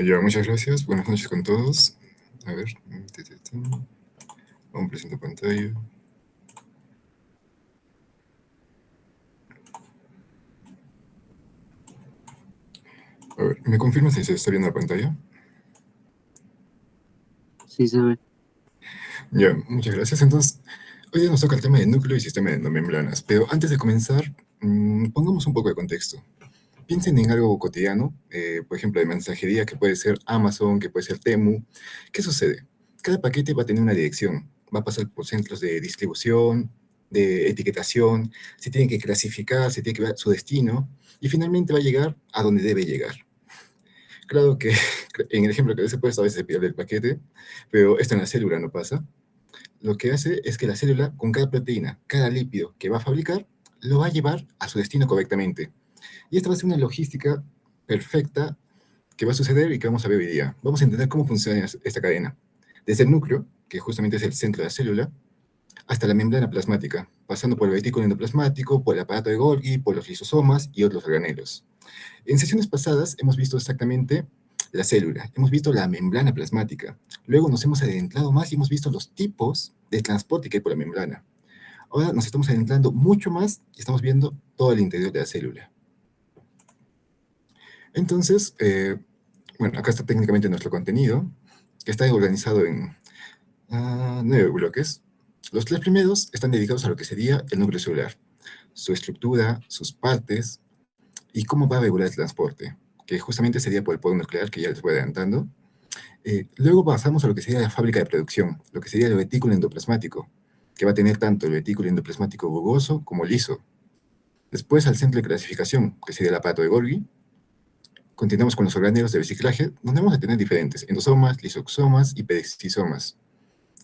Ya, muchas gracias. Buenas noches con todos. A ver, vamos presento pantalla. A ver, ¿me confirma si se está viendo la pantalla? Sí, se ve. Ya, muchas gracias. Entonces, hoy día nos toca el tema de núcleo y sistema de endomembranas. Pero antes de comenzar, pongamos un poco de contexto. Piensen en algo cotidiano, por ejemplo, de mensajería, que puede ser Amazon, que puede ser Temu. ¿Qué sucede? Cada paquete va a tener una dirección, va a pasar por centros de distribución, de etiquetación, se tiene que clasificar, se tiene que ver su destino, y finalmente va a llegar a donde debe llegar. Claro que en el ejemplo que les he puesto a veces se pierde el paquete, pero esto en la célula no pasa. Lo que hace es que la célula, con cada proteína, cada lípido que va a fabricar, lo va a llevar a su destino correctamente. Y esta va a ser una logística perfecta que va a suceder y que vamos a ver hoy día. Vamos a entender cómo funciona esta cadena. Desde el núcleo, que justamente es el centro de la célula, hasta la membrana plasmática, pasando por el retículo endoplasmático, por el aparato de Golgi, por los lisosomas y otros organelos. En sesiones pasadas hemos visto exactamente la célula, hemos visto la membrana plasmática. Luego nos hemos adentrado más y hemos visto los tipos de transporte que hay por la membrana. Ahora nos estamos adentrando mucho más y estamos viendo todo el interior de la célula. Entonces, bueno, acá está técnicamente nuestro contenido, que está organizado en 9 bloques. Los 3 primeros están dedicados a lo que sería el núcleo celular, su estructura, sus partes y cómo va a regular el transporte, que justamente sería por el poder nuclear, que ya les voy adelantando. Luego pasamos a lo que sería la fábrica de producción, lo que sería el retículo endoplasmático, que va a tener tanto el retículo endoplasmático rugoso como liso. Después al centro de clasificación, que sería el aparato de Golgi. Continuamos con los organelos de reciclaje, donde vamos a tener diferentes endosomas, lisosomas y perixisomas.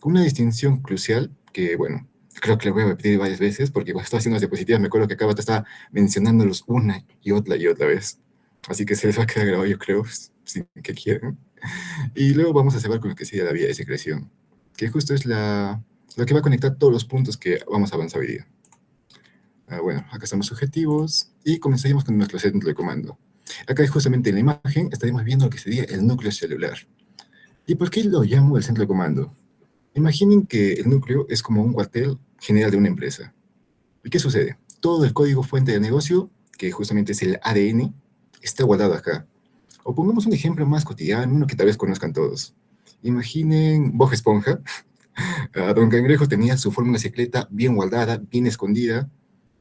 Con una distinción crucial que, bueno, creo que lo voy a repetir varias veces, porque cuando estaba haciendo las diapositivas me acuerdo que acá te estaba mencionándolos una y otra vez. Así que se les va a quedar grabado, yo creo, si que quieren. Y luego vamos a cerrar con lo que sería la vía de secreción, que justo es lo que va a conectar todos los puntos que vamos a avanzar hoy día. Bueno, acá están los objetivos y comenzaríamos con nuestro centro de comando. Acá justamente en la imagen estaríamos viendo lo que sería el núcleo celular. ¿Y por qué lo llamo el centro de comando? Imaginen que el núcleo es como un cuartel general de una empresa. ¿Y qué sucede? Todo el código fuente de negocio, que justamente es el ADN, está guardado acá. O pongamos un ejemplo más cotidiano, uno que tal vez conozcan todos. Imaginen Bob Esponja. Don Cangrejo tenía su fórmula secreta bien guardada, bien escondida,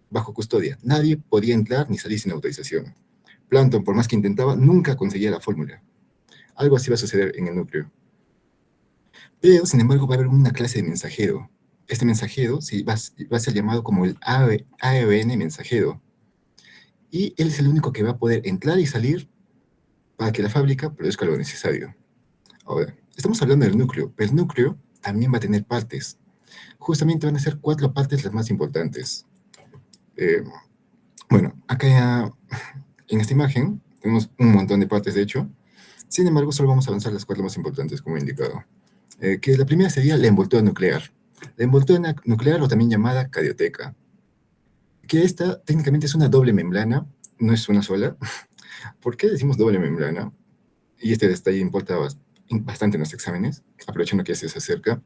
bajo custodia. Nadie podía entrar ni salir sin autorización. Plankton, por más que intentaba, nunca conseguía la fórmula. Algo así va a suceder en el núcleo. Pero, sin embargo, va a haber una clase de mensajero. Este mensajero sí, va a ser llamado como el ARN mensajero. Y él es el único que va a poder entrar y salir para que la fábrica produzca lo necesario. Ahora, estamos hablando del núcleo, pero el núcleo también va a tener partes. Justamente van a ser 4 partes las más importantes. Eh, bueno, acá en esta imagen tenemos un montón de partes, de hecho. Sin embargo, solo vamos a avanzar las 4 más importantes, como he indicado. Que la primera sería la envoltura nuclear. La envoltura nuclear, o también llamada carioteca, que esta técnicamente es una doble membrana, no es una sola. ¿Por qué decimos doble membrana? Y este detalle importa bastante en los exámenes, aprovechando que se acerca.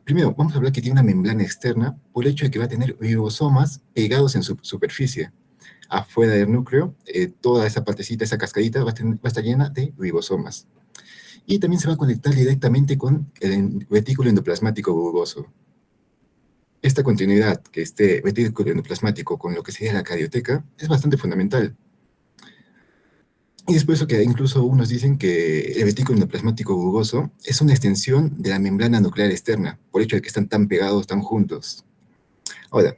Primero, vamos a hablar que tiene una membrana externa por el hecho de que va a tener ribosomas pegados en su superficie. Afuera del núcleo, toda esa partecita, esa cascadita, va a estar llena de ribosomas. Y también se va a conectar directamente con el retículo endoplasmático rugoso. Esta continuidad que esté retículo endoplasmático con lo que sería la carioteca es bastante fundamental. Y es por eso que incluso unos dicen que el retículo endoplasmático rugoso es una extensión de la membrana nuclear externa, por el hecho de que están tan pegados, tan juntos. Ahora,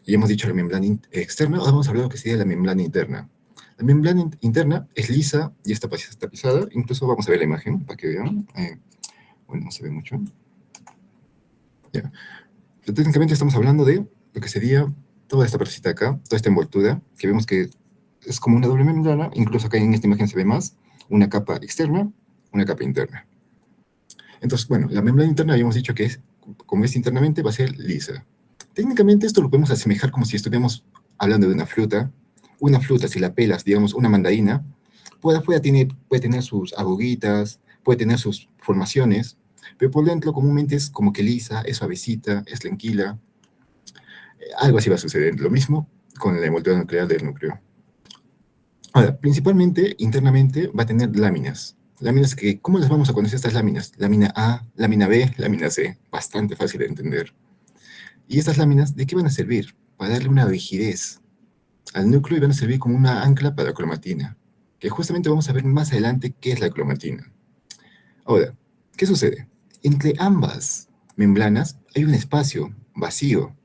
ya hemos dicho la membrana externa, ahora vamos a hablar de lo que sería la membrana interna. La membrana interna es lisa y está tapizada, incluso vamos a ver la imagen para que vean. Bueno, no se ve mucho. Ya. Pero técnicamente estamos hablando de lo que sería toda esta partecita acá, toda esta envoltura, que vemos que es como una doble membrana, incluso acá en esta imagen se ve más, una capa externa, una capa interna. Entonces, bueno, la membrana interna habíamos dicho que es, como es internamente, va a ser lisa. Técnicamente esto lo podemos asemejar como si estuviéramos hablando de una fruta. Una fruta, si la pelas, digamos, una mandarina, Por afuera puede tener sus arruguitas, puede tener sus formaciones, pero por dentro comúnmente es como que lisa, es suavecita, es tranquila. Algo así va a suceder. Lo mismo con la envoltura nuclear del núcleo. Ahora, principalmente, internamente, va a tener láminas. Láminas que, ¿cómo las vamos a conocer estas láminas? Lámina A, lámina B, lámina C. Bastante fácil de entender. ¿Y estas láminas de qué van a servir? Para darle una rigidez al núcleo y van a servir como una ancla para la cromatina, que justamente vamos a ver más adelante qué es la cromatina. Ahora, ¿qué sucede? Entre ambas membranas hay un espacio vacío.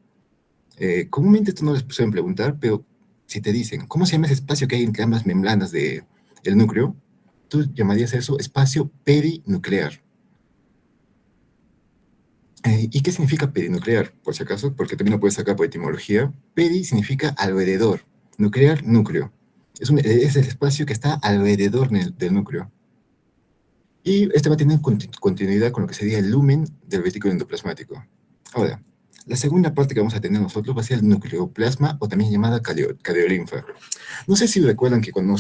Comúnmente esto no les suelen preguntar, pero si te dicen, ¿cómo se llama ese espacio que hay entre ambas membranas del núcleo? Tú llamarías a eso espacio perinuclear. ¿Y qué significa perinuclear? Por si acaso, porque también lo puedes sacar por etimología. Peri significa alrededor, nuclear, núcleo. Es el espacio que está alrededor del núcleo. Y este va a tener continuidad con lo que sería el lumen del vesículo endoplasmático. Ahora, la segunda parte que vamos a tener nosotros va a ser el nucleoplasma, o también llamada cariolinfa. No sé si recuerdan que cuando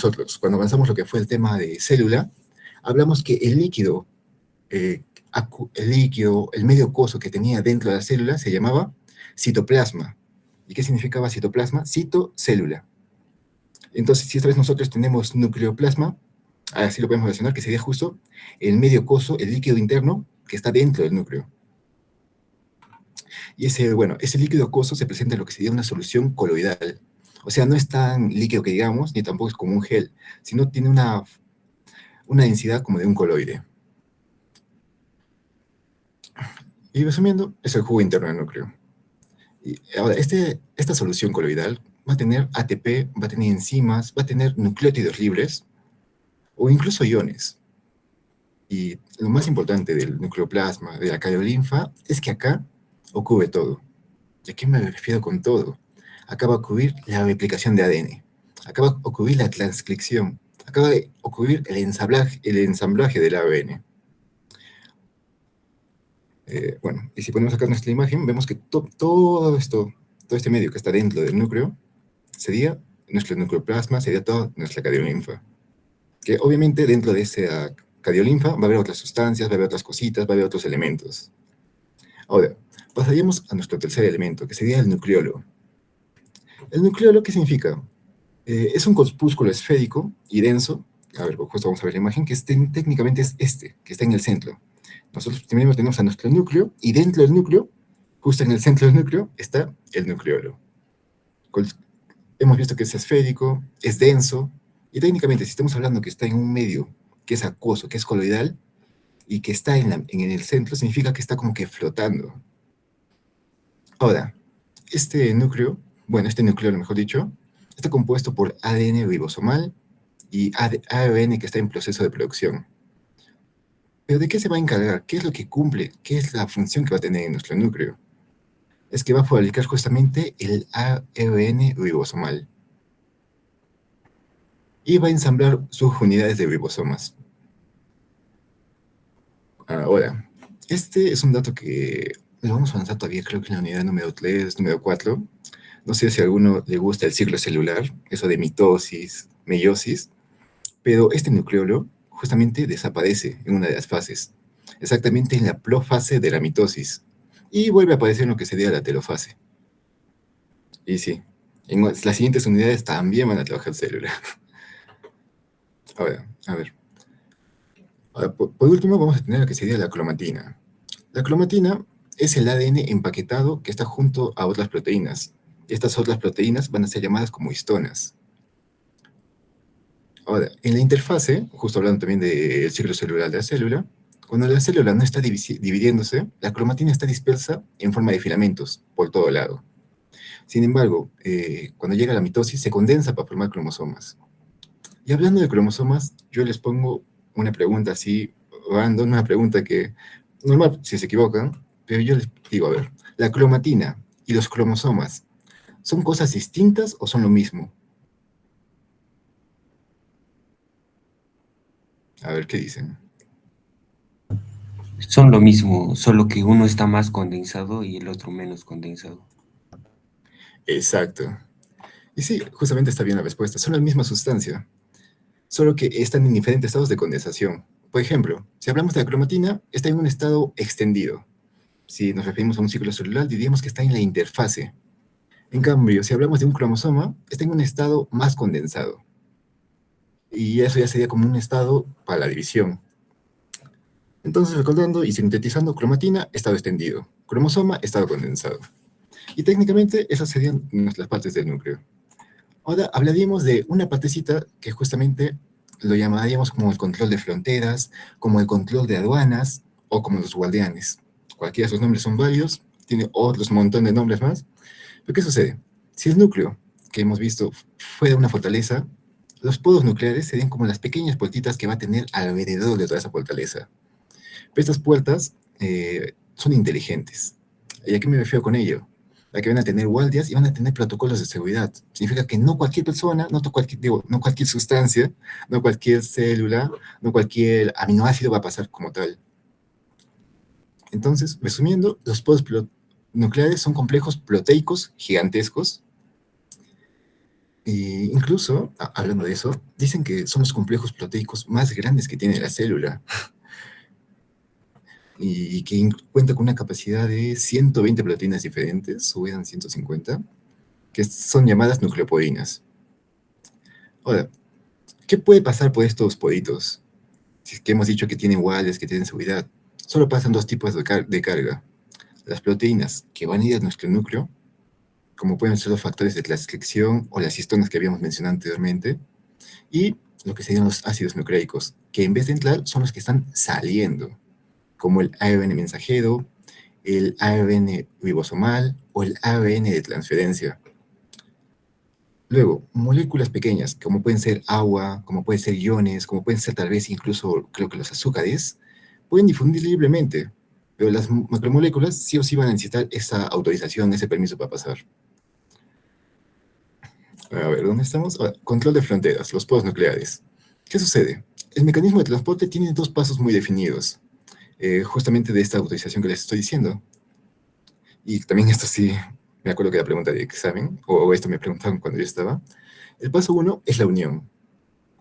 avanzamos lo que fue el tema de célula, hablamos que el líquido, el medio coso que tenía dentro de la célula se llamaba citoplasma. ¿Y qué significaba citoplasma? Citocélula. Entonces, si esta vez nosotros tenemos nucleoplasma, así lo podemos relacionar, que sería justo el medio coso, el líquido interno que está dentro del núcleo. Y ese líquido acuoso se presenta en lo que sería una solución coloidal. O sea, no es tan líquido que digamos, ni tampoco es como un gel, sino tiene una densidad como de un coloide. Y resumiendo, es el jugo interno del núcleo. Y ahora, esta solución coloidal va a tener ATP, va a tener enzimas, va a tener nucleótidos libres, o incluso iones. Y lo más importante del nucleoplasma, de la cariolinfa, es que acá ocurre todo. ¿Y a qué me refiero con todo? Acá va a ocurrir la replicación de ADN, acá va a ocurrir la transcripción, acá va a ocurrir el ensamblaje del ARN. Y si ponemos acá nuestra imagen, vemos que todo este medio que está dentro del núcleo, sería nuestro nucleoplasma, sería toda nuestra cariolinfa. Que obviamente dentro de esa cariolinfa va a haber otras sustancias, va a haber otras cositas, va a haber otros elementos. Ahora, pasaríamos a nuestro tercer elemento, que sería el nucleolo. ¿El nucleolo qué significa? Es un corpúsculo esférico y denso. A ver, justo vamos a ver la imagen, que técnicamente es que está en el centro. Nosotros primero tenemos a nuestro núcleo, y dentro del núcleo, justo en el centro del núcleo, está el nucleolo. Hemos visto que es esférico, es denso, y técnicamente, si estamos hablando que está en un medio que es acuoso, que es coloidal, y que está en el centro, significa que está como que flotando. Ahora, este nucleolo, mejor dicho, está compuesto por ADN ribosomal y ARN que está en proceso de producción. ¿Pero de qué se va a encargar? ¿Qué es lo que cumple? ¿Qué es la función que va a tener en nuestro núcleo? Es que va a fabricar justamente el ARN ribosomal. Y va a ensamblar sus unidades de ribosomas. Ahora, este es un dato que lo vamos a avanzar todavía, creo que en la unidad número 3, número 4. No sé si a alguno le gusta el ciclo celular, eso de mitosis, meiosis, pero este nucleolo justamente desaparece en una de las fases, exactamente en la profase de la mitosis, y vuelve a aparecer en lo que sería la telofase. Y sí, en las siguientes unidades también van a trabajar célula. Ahora, a ver. Ahora, por último, vamos a tener lo que sería la cromatina. La cromatina es el ADN empaquetado que está junto a otras proteínas. Estas otras proteínas van a ser llamadas como histonas. Ahora, en la interfase, justo hablando también del ciclo celular de la célula, cuando la célula no está dividiéndose, la cromatina está dispersa en forma de filamentos por todo lado. Sin embargo, cuando llega la mitosis, se condensa para formar cromosomas. Y hablando de cromosomas, yo les pongo una pregunta así, random, una pregunta que, normal si se equivocan, pero yo les digo, a ver, ¿la cromatina y los cromosomas son cosas distintas o son lo mismo? A ver, ¿qué dicen? Son lo mismo, solo que uno está más condensado y el otro menos condensado. Exacto. Y sí, justamente está bien la respuesta. Son la misma sustancia. solo que están en diferentes estados de condensación. Por ejemplo, si hablamos de la cromatina, está en un estado extendido. Si nos referimos a un ciclo celular, diríamos que está en la interfase. En cambio, si hablamos de un cromosoma, está en un estado más condensado. Y eso ya sería como un estado para la división. Entonces, recordando y sintetizando, cromatina, estado extendido. Cromosoma, estado condensado. Y técnicamente esas serían nuestras partes del núcleo. Ahora hablaríamos de una partecita que justamente lo llamaríamos como el control de fronteras, como el control de aduanas o como los guardianes. Cualquiera de esos nombres son válidos, tiene otros montón de nombres más. Pero ¿qué sucede? Si el núcleo que hemos visto fuera una fortaleza, los podos nucleares serían como las pequeñas puertitas que va a tener alrededor de toda esa fortaleza. Pero estas puertas son inteligentes. ¿Y a qué me refiero con ello? A que van a tener guardias y van a tener protocolos de seguridad. Significa que no cualquier persona, no cualquier sustancia, no cualquier célula, no cualquier aminoácido va a pasar como tal. Entonces, resumiendo, los podos nucleares son complejos proteicos gigantescos. E incluso, hablando de eso, dicen que son los complejos proteicos más grandes que tiene la célula. Y que cuenta con una capacidad de 120 proteínas diferentes, o eran 150, que son llamadas nucleopodinas. Ahora, ¿qué puede pasar por estos poditos? Si es que hemos dicho que tienen wallets, que tienen seguridad, solo pasan dos tipos de carga. Las proteínas que van a ir a nuestro núcleo, como pueden ser los factores de transcripción o las histonas que habíamos mencionado anteriormente, y lo que serían los ácidos nucleicos, que en vez de entrar son los que están saliendo, como el ARN mensajero, el ARN ribosomal o el ARN de transferencia. Luego, moléculas pequeñas, como pueden ser agua, como pueden ser iones, como pueden ser tal vez incluso, creo que los azúcares, pueden difundir libremente, pero las macromoléculas sí o sí van a necesitar esa autorización, ese permiso para pasar. A ver, ¿dónde estamos? Control de fronteras, los podos nucleares. ¿Qué sucede? El mecanismo de transporte tiene dos pasos muy definidos, justamente de esta autorización que les estoy diciendo. Y también esto sí, me acuerdo que la pregunta de examen, o esto me preguntaron cuando yo estaba. El paso 1 es la unión.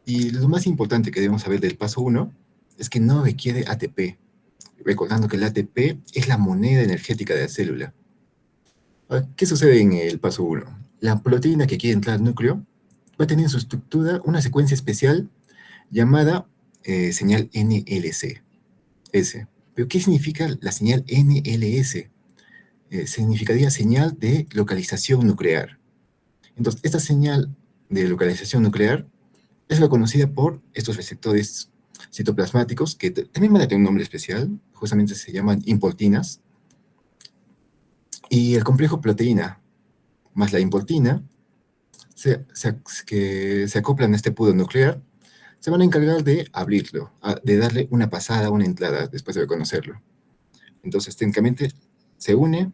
Y lo más importante que debemos saber del paso 1 es que no requiere ATP, recordando que el ATP es la moneda energética de la célula. Ahora, ¿qué sucede en el paso 1? La proteína que quiere entrar al núcleo va a tener en su estructura una secuencia especial llamada señal NLC. ¿Pero qué significa la señal NLS? Significaría señal de localización nuclear. Entonces, esta señal de localización nuclear es la conocida por estos receptores citoplasmáticos, que también van a tener un nombre especial, justamente se llaman importinas, y el complejo proteína más la importina, que se acoplan a este podo nuclear, se van a encargar de abrirlo, de darle una pasada, una entrada, después de reconocerlo. Entonces, técnicamente, se une,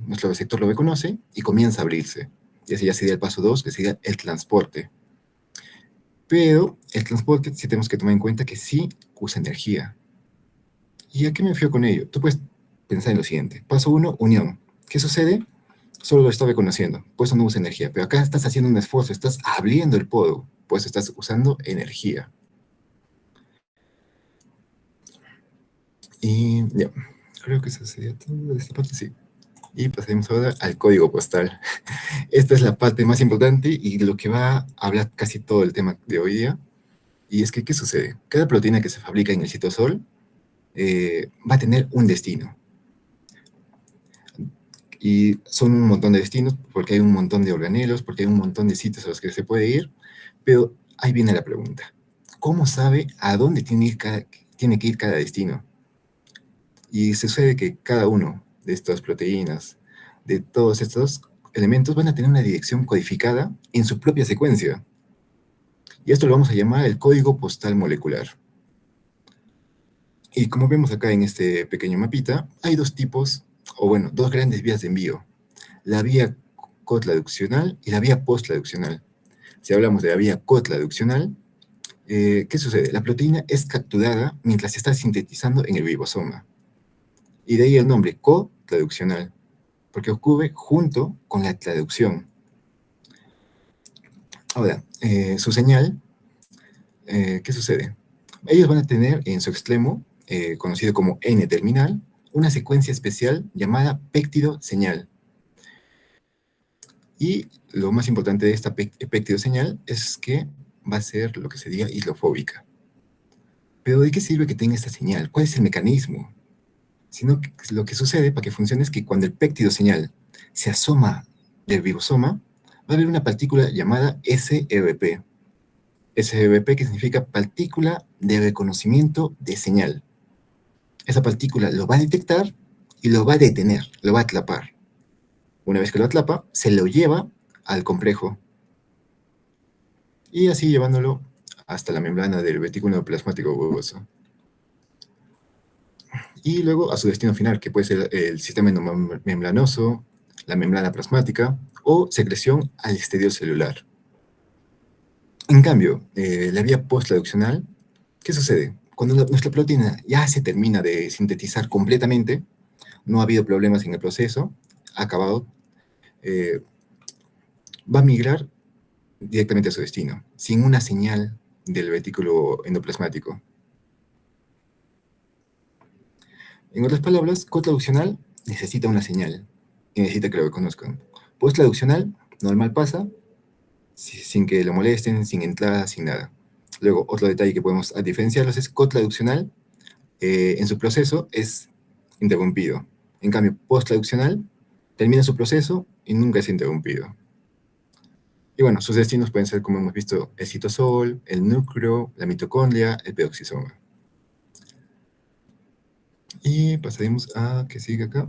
nuestro receptor lo reconoce y comienza a abrirse. Y ese ya sería el paso 2, que sería el transporte. Pero el transporte sí tenemos que tomar en cuenta que sí usa energía. ¿Y a qué me refiero con ello? Tú puedes pensar en lo siguiente. Paso 1, unión. ¿Qué sucede? Solo lo está reconociendo, por eso no usa energía. Pero acá estás haciendo un esfuerzo, estás abriendo el podo, por eso estás usando energía. Y ya, creo que eso sería todo de esta parte, sí. Y pasaremos ahora al código postal. Esta es la parte más importante y lo que va a hablar casi todo el tema de hoy día. Y es que, ¿qué sucede? Cada proteína que se fabrica en el citosol va a tener un destino. Y son un montón de destinos, porque hay un montón de organelos, porque hay un montón de sitios a los que se puede ir, pero ahí viene la pregunta. ¿Cómo sabe a dónde tiene que ir cada destino? Y sucede que cada uno de estas proteínas, de todos estos elementos, van a tener una dirección codificada en su propia secuencia. Y esto lo vamos a llamar el código postal molecular. Y como vemos acá en este pequeño mapita, hay dos tipos, o bueno, dos grandes vías de envío. La vía cotraduccional y la vía posttraduccional. Si hablamos de la vía cotraduccional, ¿qué sucede? La proteína es capturada mientras se está sintetizando en el ribosoma. Y de ahí el nombre cotraduccional, porque ocurre junto con la traducción. Ahora, su señal ¿Qué sucede? Ellos van a tener en su extremo, conocido como N-terminal, una secuencia especial llamada péptido señal. Y lo más importante de esta péptido señal es que va a ser lo que sería hidrofóbica. Pero ¿de qué sirve que tenga esta señal? ¿Cuál es el mecanismo? Sino que lo que sucede para que funcione es que cuando el péptido señal se asoma del ribosoma, va a haber una partícula llamada SRP. SRP, que significa partícula de reconocimiento de señal. Esa partícula lo va a detectar y lo va a detener, lo va a atrapar. Una vez que lo atrapa, se lo lleva al complejo. Y así llevándolo hasta la membrana del retículo endoplasmático bulboso. Y luego a su destino final, que puede ser el sistema endomembranoso, la membrana plasmática o secreción al exterior celular. En cambio, la vía posttraduccional, ¿qué sucede? Cuando nuestra proteína ya se termina de sintetizar completamente, no ha habido problemas en el proceso, ha acabado, va a migrar directamente a su destino, sin una señal del retículo endoplasmático. En otras palabras, cotraduccional necesita una señal y necesita que lo reconozcan. Posttraduccional, normal pasa, sin que lo molesten, sin entrada, sin nada. Luego, otro detalle que podemos diferenciarlos es cotraduccional, en su proceso es interrumpido. En cambio, posttraduccional termina su proceso y nunca es interrumpido. Y bueno, sus destinos pueden ser, como hemos visto, el citosol, el núcleo, la mitocondria, el peroxisoma. Y pasaremos a que sigue acá.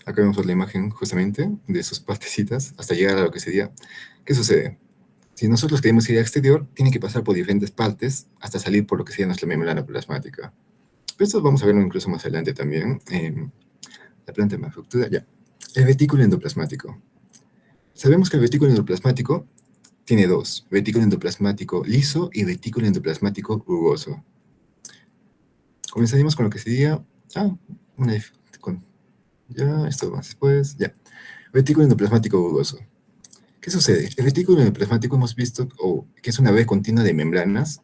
Acá vemos la imagen justamente de sus partecitas hasta llegar a lo que sería. ¿Qué sucede? Si nosotros queremos ir al exterior, tiene que pasar por diferentes partes hasta salir por lo que sería nuestra membrana plasmática. Pero esto vamos a verlo incluso más adelante también. La planta de manufactura, ya. El retículo endoplasmático. Sabemos que el retículo endoplasmático tiene dos: retículo endoplasmático liso y retículo endoplasmático rugoso. Comenzaremos con lo que sería, ya, esto más después, ya. Retículo endoplasmático rugoso. ¿Qué sucede? El retículo endoplasmático hemos visto que es una red continua de membranas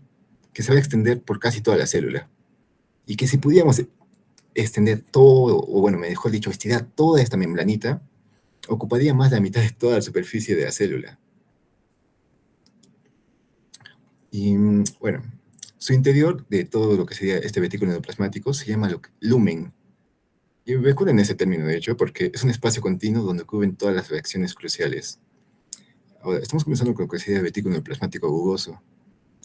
que se va a extender por casi toda la célula. Y que si pudiéramos extender todo, o bueno, mejor dicho, estirar toda esta membranita, ocuparía más de la mitad de toda la superficie de la célula. Y bueno, su interior de todo lo que sería este retículo endoplasmático se llama lumen. Y recuerden ese término, de hecho, porque es un espacio continuo donde ocurren todas las reacciones cruciales. Ahora, estamos comenzando con lo que sería el retículo endoplasmático rugoso.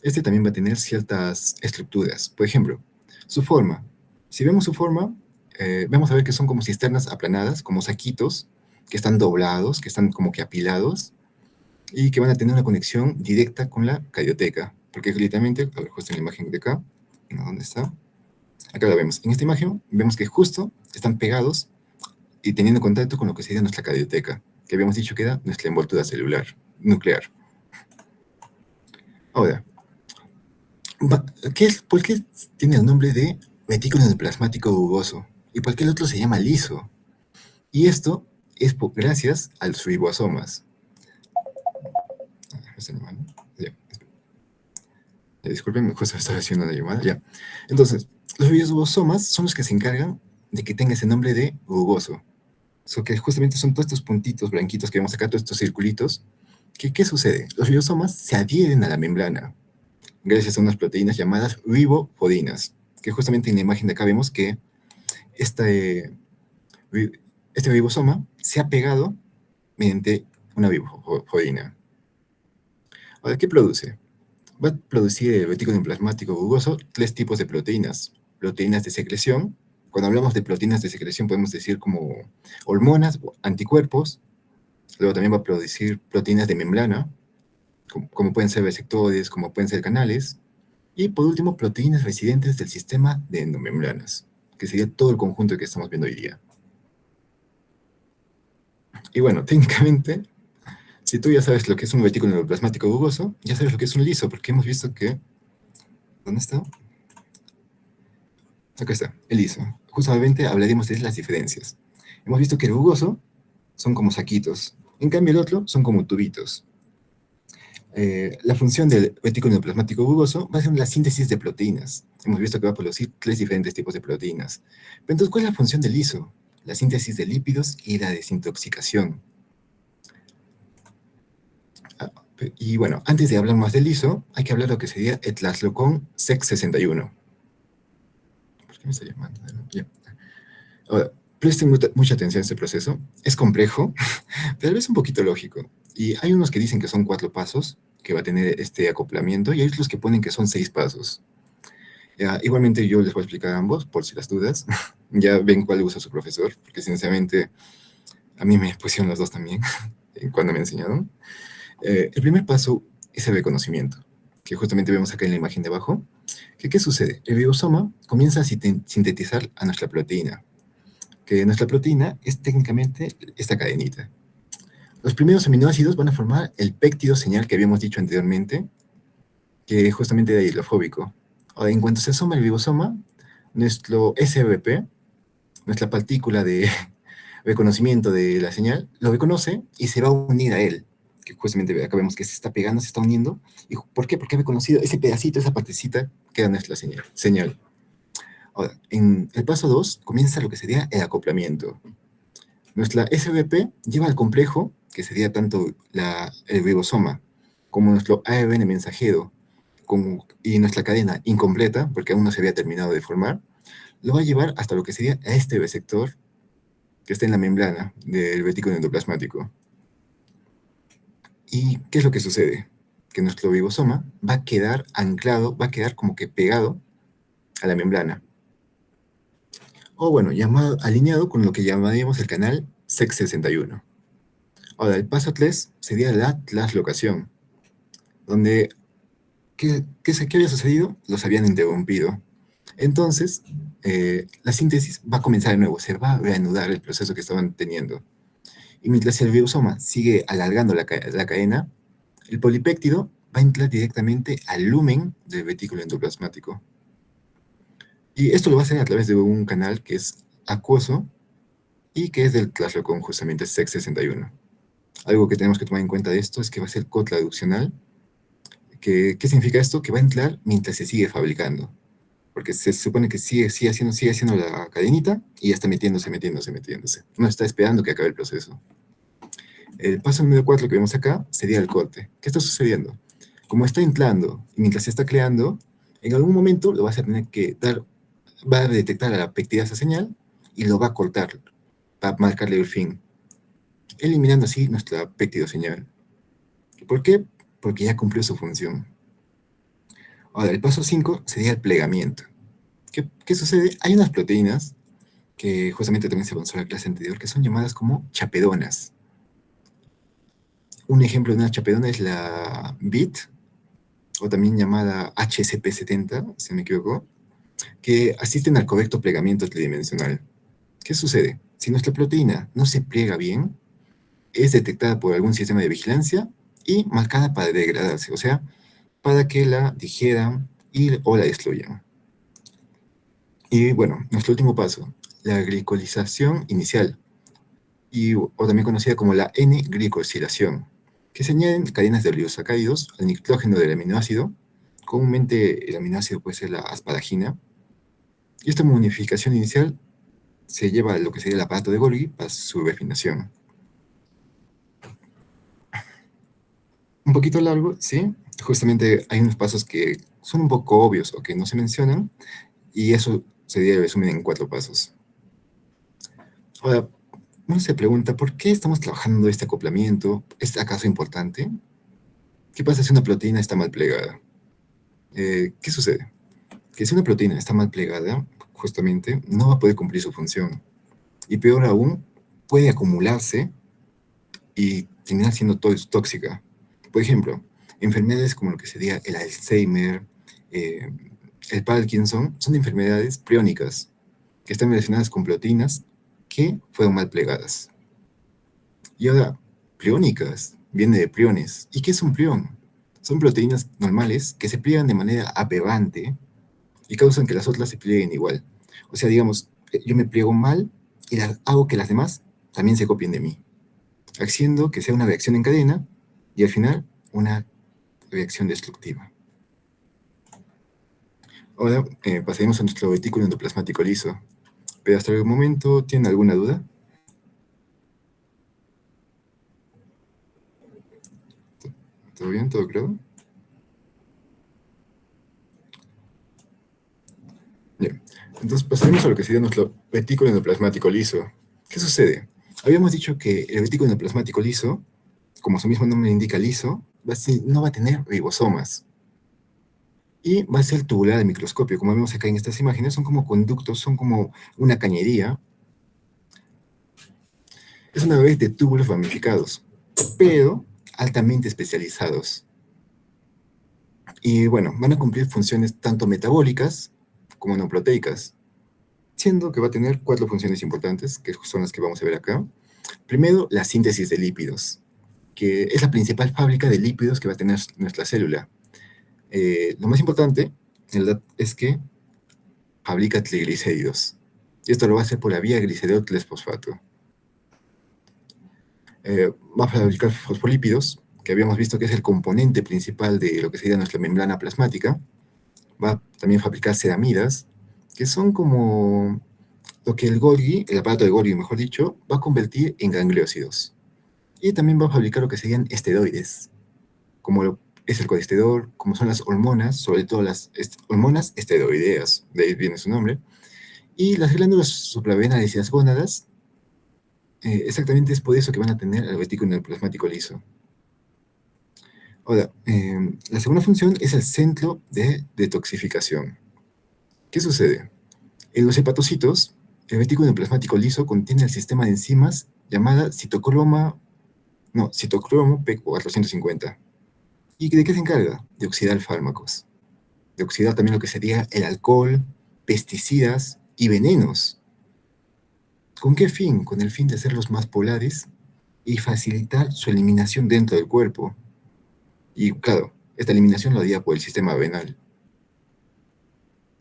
Este también va a tener ciertas estructuras. Por ejemplo, su forma. Si vemos su forma, vamos a ver que son como cisternas aplanadas, como saquitos, que están doblados, que están como que apilados, y que van a tener una conexión directa con la carioteca. Porque literalmente, a ver, justo en la imagen de acá, ¿dónde está? Acá la vemos. En esta imagen vemos que justo están pegados y teniendo contacto con lo que sería nuestra carioteca, que habíamos dicho que era nuestra envoltura celular, nuclear. Ahora, ¿por qué tiene el nombre de retículo endoplasmático rugoso? ¿Y por qué el otro se llama liso? Y esto es gracias a los ribosomas. Disculpen, justo estaba haciendo una llamada. Ya. Entonces, los ribosomas son los que se encargan de que tenga ese nombre de rugoso. Que justamente son todos estos puntitos blanquitos que vemos acá, todos estos circulitos. ¿Qué sucede? Los ribosomas se adhieren a la membrana gracias a unas proteínas llamadas ribofodinas, que justamente en la imagen de acá vemos que este ribosoma se ha pegado mediante una ribofodina. Ahora, ¿qué produce? Va a producir el retículo endoplasmático rugoso tres tipos de proteínas. Proteínas de secreción. Cuando hablamos de proteínas de secreción podemos decir como hormonas, anticuerpos. Luego también va a producir proteínas de membrana, como pueden ser receptores, como pueden ser canales. Y por último, proteínas residentes del sistema de endomembranas, que sería todo el conjunto que estamos viendo hoy día. Y bueno, técnicamente, si tú ya sabes lo que es un retículo endoplasmático rugoso, ya sabes lo que es un liso, porque hemos visto que... ¿Dónde está? Acá está, el liso. Justamente hablaremos de las diferencias. Hemos visto que el rugoso son como saquitos, en cambio el otro son como tubitos. La función del retículo endoplasmático bulboso va a ser la síntesis de proteínas. Hemos visto que va a producir 3 diferentes tipos de proteínas. Pero entonces, ¿cuál es la función del liso? La síntesis de lípidos y la desintoxicación. Y bueno, antes de hablar más del liso, hay que hablar de lo que sería el Tlazlocón SEC61. ¿Por qué me está llamando? Ya. Ahora, presten mucha atención a este proceso. Es complejo, pero tal vez un poquito lógico. Y hay unos que dicen que son 4 pasos, que va a tener este acoplamiento, y hay otros que ponen que son 6 pasos. Ya, igualmente yo les voy a explicar a ambos, por si las dudas. Ya ven cuál usa su profesor, porque sinceramente a mí me pusieron los dos también, cuando me enseñaron. El primer paso es el reconocimiento, que justamente vemos acá en la imagen de abajo. ¿Qué sucede? El ribosoma comienza a sintetizar a nuestra proteína, que nuestra proteína es técnicamente esta cadenita. Los primeros aminoácidos van a formar el péptido señal que habíamos dicho anteriormente, que es justamente de hidrofóbico. Ahora, en cuanto se asoma el ribosoma, nuestro SRP, nuestra partícula de reconocimiento de la señal, lo reconoce y se va a unir a él. Que justamente acá vemos que se está pegando, se está uniendo. ¿Y por qué? Porque ha reconocido ese pedacito, esa partecita que era nuestra señal. Ahora, en el paso 2 comienza lo que sería el acoplamiento. Nuestra SRP lleva al complejo, que sería tanto el ribosoma, como nuestro ARN mensajero, y nuestra cadena incompleta, porque aún no se había terminado de formar, lo va a llevar hasta lo que sería este receptor que está en la membrana del retículo endoplasmático. ¿Y qué es lo que sucede? Que nuestro ribosoma va a quedar anclado, va a quedar como que pegado a la membrana. O bueno, alineado con lo que llamaríamos el canal SEC61. Ahora, el paso 3 sería la translocación, donde ¿qué había sucedido? Los habían interrumpido. Entonces, la síntesis va a comenzar de nuevo, se va a reanudar el proceso que estaban teniendo. Y mientras el ribosoma sigue alargando la cadena, el polipéptido va a entrar directamente al lumen del retículo endoplasmático. Y esto lo va a hacer a través de un canal que es acuoso y que es del Tlazlocón, justamente SEC61. Algo que tenemos que tomar en cuenta de esto es que va a ser cotraduccional. ¿Qué significa esto? Que va a entrar mientras se sigue fabricando. Porque se supone que sigue haciendo la cadenita y ya está metiéndose. No está esperando que acabe el proceso. El paso número 4 que vemos acá sería el corte. ¿Qué está sucediendo? Como está entrando y mientras se está creando, en algún momento lo vas a tener que va a detectar a la peptidasa señal y lo va a cortar para marcarle el fin, eliminando así nuestra peptidoseñal. ¿Por qué? Porque ya cumplió su función. Ahora, el paso 5 sería el plegamiento. ¿Qué sucede? Hay unas proteínas que justamente también se avanzó en la clase anterior, que son llamadas como chapedonas. Un ejemplo de una chapedona es la BIT, o también llamada HCP70, si me equivoco, que asisten al correcto plegamiento tridimensional. ¿Qué sucede? Si nuestra proteína no se pliega bien, es detectada por algún sistema de vigilancia y marcada para degradarse, o sea, para que la digieran o la destruyan. Y bueno, nuestro último paso, la glicolización inicial, o también conocida como la N-glicosilación, que se añaden cadenas de oligosacáridos al nitrógeno del aminoácido. Comúnmente el aminoácido puede ser la asparagina. Y esta modificación inicial se lleva a lo que sería el aparato de Golgi para su refinación. Un poquito largo, ¿sí? Justamente hay unos pasos que son un poco obvios o que no se mencionan, y eso sería el resumen en 4 pasos. Ahora, uno se pregunta, ¿por qué estamos trabajando este acoplamiento? ¿Es acaso importante? ¿Qué pasa si una proteína está mal plegada? ¿Qué sucede? Que si una proteína está mal plegada, justamente, no va a poder cumplir su función. Y peor aún, puede acumularse y terminar siendo tóxica. Por ejemplo, enfermedades como lo que sería el Alzheimer, el Parkinson, son enfermedades priónicas que están relacionadas con proteínas que fueron mal plegadas. Y ahora, priónicas, viene de priones. ¿Y qué es un prión? Son proteínas normales que se pliegan de manera aberrante y causan que las otras se plieguen igual. O sea, digamos, yo me pliego mal y hago que las demás también se copien de mí, haciendo que sea una reacción en cadena y al final una reacción destructiva. Ahora pasaremos a nuestro retículo endoplasmático liso. Pero hasta el momento, ¿tienen alguna duda? ¿Todo bien? ¿Todo claro? Bien. Entonces pasaremos a lo que sería nuestro retículo endoplasmático liso. ¿Qué sucede? Habíamos dicho que el retículo endoplasmático liso, como su mismo nombre indica liso, no va a tener ribosomas. Y va a ser tubular al microscopio. Como vemos acá en estas imágenes, son como conductos, son como una cañería. Es una red de túbulos ramificados, pero altamente especializados. Y bueno, van a cumplir funciones tanto metabólicas como no proteicas, siendo que va a tener 4 funciones importantes, que son las que vamos a ver acá. Primero, la síntesis de lípidos, que es la principal fábrica de lípidos que va a tener nuestra célula. Lo más importante, en verdad, es que fabrica triglicéridos. Y esto lo va a hacer por la vía glicerol 3-fosfato. Va a fabricar fosfolípidos, que habíamos visto que es el componente principal de lo que sería nuestra membrana plasmática. Va a también fabricar ceramidas, que son como lo que el aparato de Golgi, mejor dicho, va a convertir en gangliósidos. Y también va a fabricar lo que serían esteroides, como es el colesterol, como son las hormonas, sobre todo las hormonas esteroideas, de ahí viene su nombre, y las glándulas suprarrenales y las gónadas, exactamente es por eso que van a tener el retículo endoplasmático liso. Ahora, la segunda función es el centro de detoxificación. ¿Qué sucede? En los hepatocitos, el retículo endoplasmático liso contiene el sistema de enzimas llamada citocromo P450. ¿Y de qué se encarga? De oxidar fármacos. De oxidar también lo que sería el alcohol, pesticidas y venenos. ¿Con qué fin? Con el fin de hacerlos más polares y facilitar su eliminación dentro del cuerpo. Y claro, esta eliminación lo haría por el sistema renal.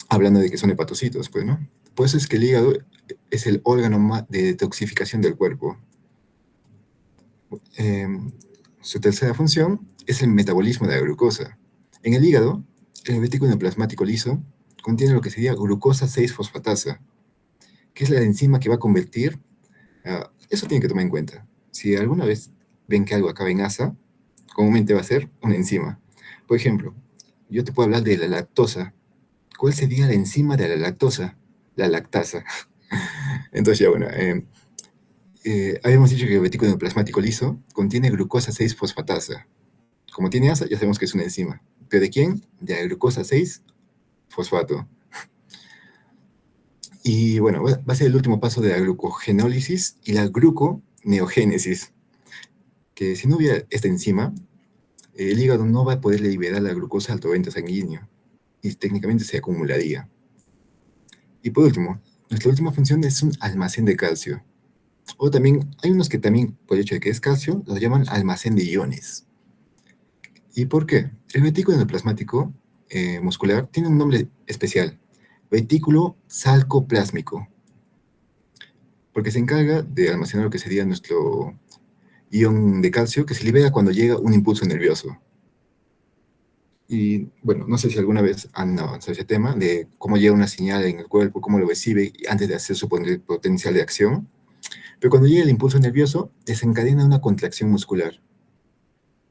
Hablando de que son hepatocitos, pues, ¿no? Por eso es que el hígado es el órgano de detoxificación del cuerpo. Su tercera función es el metabolismo de la glucosa. En el hígado, el retículo endoplasmático liso contiene lo que sería glucosa 6-fosfatasa, que es la enzima que va a convertir. Eso tienen que tomar en cuenta. Si alguna vez ven que algo acaba en asa, comúnmente va a ser una enzima. Por ejemplo, yo te puedo hablar de la lactosa. ¿Cuál sería la enzima de la lactosa? La lactasa. Entonces ya bueno, habíamos dicho que el retículo endoplasmático liso contiene glucosa 6-fosfatasa. Como tiene asa, ya sabemos que es una enzima. ¿Pero de quién? De la glucosa 6-fosfato. Y bueno, va a ser el último paso de la glucogenólisis y la gluconeogénesis. Que si no hubiera esta enzima, el hígado no va a poder liberar la glucosa al torrente sanguíneo y técnicamente se acumularía. Y por último, nuestra última función es un almacén de calcio. O también, hay unos que también, por el hecho de que es calcio, los llaman almacén de iones. ¿Y por qué? El retículo endoplasmático muscular tiene un nombre especial, retículo sarcoplásmico, porque se encarga de almacenar lo que sería nuestro ion de calcio que se libera cuando llega un impulso nervioso. Y bueno, no sé si alguna vez han avanzado ese tema de cómo llega una señal en el cuerpo, cómo lo recibe antes de hacer su potencial de acción. Pero cuando llega el impulso nervioso, desencadena una contracción muscular.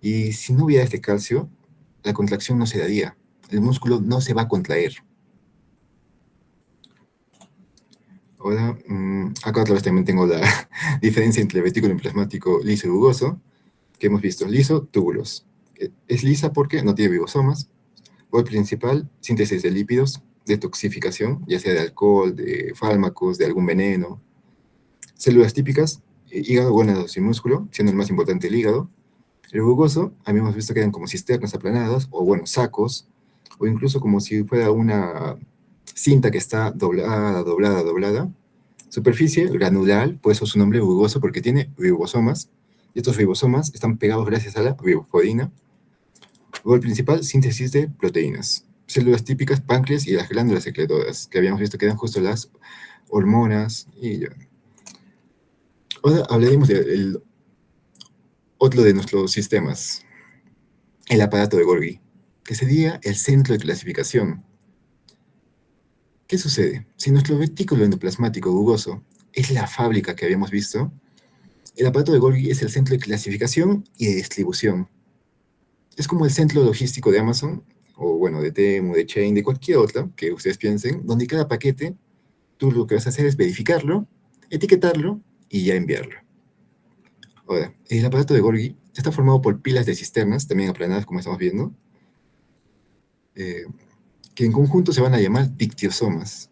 Y si no hubiera este calcio, la contracción no se daría. El músculo no se va a contraer. Ahora, acá otra vez también tengo la diferencia entre retículo plasmático liso y rugoso, que hemos visto. Liso, túbulos. Es lisa porque no tiene ribosomas. Rol principal, síntesis de lípidos, detoxificación, ya sea de alcohol, de fármacos, de algún veneno. Células típicas, hígado, gónados y músculo, siendo el más importante el hígado. El rugoso, habíamos visto que eran como cisternas aplanadas, o bueno, sacos, o incluso como si fuera una cinta que está doblada, doblada, doblada. Superficie granular, por eso su nombre rugoso, porque tiene ribosomas, y estos ribosomas están pegados gracias a la ribofodina. Rol principal, síntesis de proteínas. Células típicas, páncreas y las glándulas secretoras, que habíamos visto que eran justo las hormonas, y ya. Ahora hablaremos del otro de nuestros sistemas, el aparato de Golgi, que sería el centro de clasificación. ¿Qué sucede? Si nuestro retículo endoplasmático rugoso es la fábrica que habíamos visto, el aparato de Golgi es el centro de clasificación y de distribución. Es como el centro logístico de Amazon, o bueno, de Temu, de Chain, de cualquier otra que ustedes piensen, donde cada paquete, tú lo que vas a hacer es verificarlo, etiquetarlo y ya enviarlo. Ahora, el aparato de Golgi está formado por pilas de cisternas, también aplanadas como estamos viendo, eh, que en conjunto se van a llamar dictiosomas.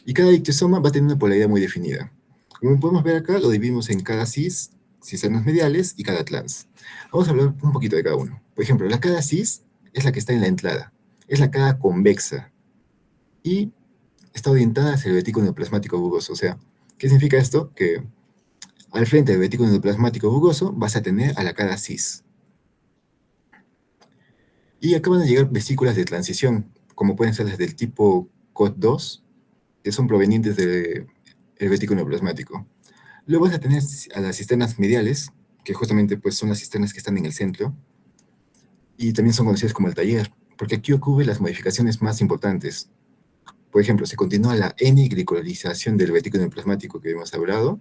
Y cada dictiosoma va a tener una polaridad muy definida. Como podemos ver acá, lo dividimos en cada cis, cisternas mediales y cada trans. Vamos a hablar un poquito de cada uno. Por ejemplo, la cada cis es la que está en la entrada, es la cada convexa y está orientada hacia el retículo endoplasmático rugoso. O sea, ¿qué significa esto? Que al frente del retículo endoplasmático rugoso vas a tener a la cada cis. Y acá van a llegar vesículas de transición, como pueden ser las del tipo COT2, que son provenientes del retículo endoplasmático. Luego vas a tener a las cisternas mediales, que justamente pues, son las cisternas que están en el centro, y también son conocidas como el taller, porque aquí ocurren las modificaciones más importantes. Por ejemplo, se continúa la N-glicolización del retículo endoplasmático que hemos hablado,